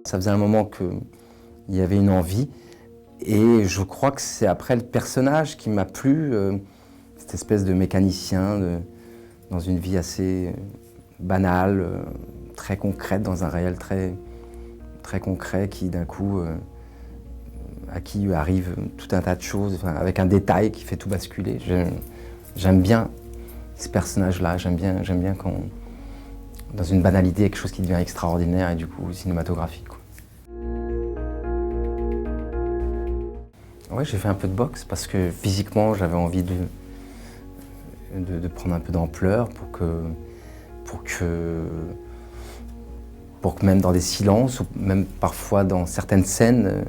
Ça faisait un moment qu'il y avait une envie. Et je crois que c'est après le personnage qui m'a plu, cette espèce de mécanicien dans une vie assez banale, très concrète, dans un réel très, très concret qui d'un coup, à qui arrive tout un tas de choses, enfin, avec un détail qui fait tout basculer. J'aime bien ce personnage-là, j'aime bien quand, dans une banalité, il y a quelque chose qui devient extraordinaire et du coup cinématographique, quoi. Ouais, j'ai fait un peu de boxe parce que physiquement j'avais envie de prendre un peu d'ampleur pour que même dans des silences ou même parfois dans certaines scènes,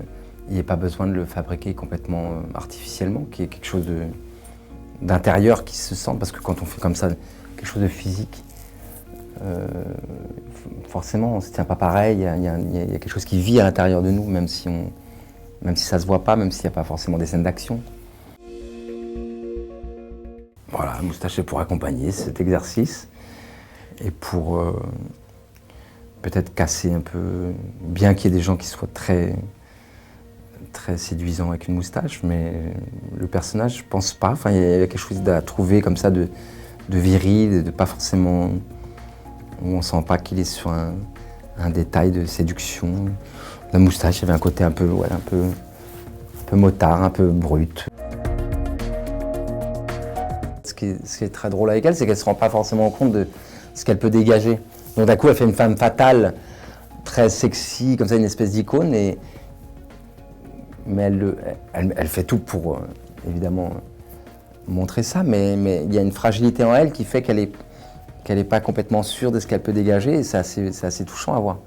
il n'y ait pas besoin de le fabriquer complètement artificiellement, qu'il y ait quelque chose d'intérieur qui se sente, parce que quand on fait comme ça quelque chose de physique, forcément on ne se tient pas pareil, il y a quelque chose qui vit à l'intérieur de nous, même si ça ne se voit pas, même s'il n'y a pas forcément des scènes d'action. Voilà, la moustache est pour accompagner cet exercice et pour peut-être casser un peu, bien qu'il y ait des gens qui soient très, très séduisants avec une moustache, mais le personnage, je pense pas. Enfin, il y a quelque chose à trouver comme ça de viril, de pas forcément, où on sent pas qu'il est sur un détail de séduction. La moustache, il y avait un côté un peu motard, un peu brut. Ce qui est très drôle avec elle, c'est qu'elle ne se rend pas forcément compte de ce qu'elle peut dégager. Donc d'un coup, elle fait une femme fatale, très sexy, comme ça, une espèce d'icône, mais elle fait tout pour, évidemment, montrer ça, mais il y a une fragilité en elle qui fait qu'elle est pas complètement sûre de ce qu'elle peut dégager, et c'est assez touchant à voir.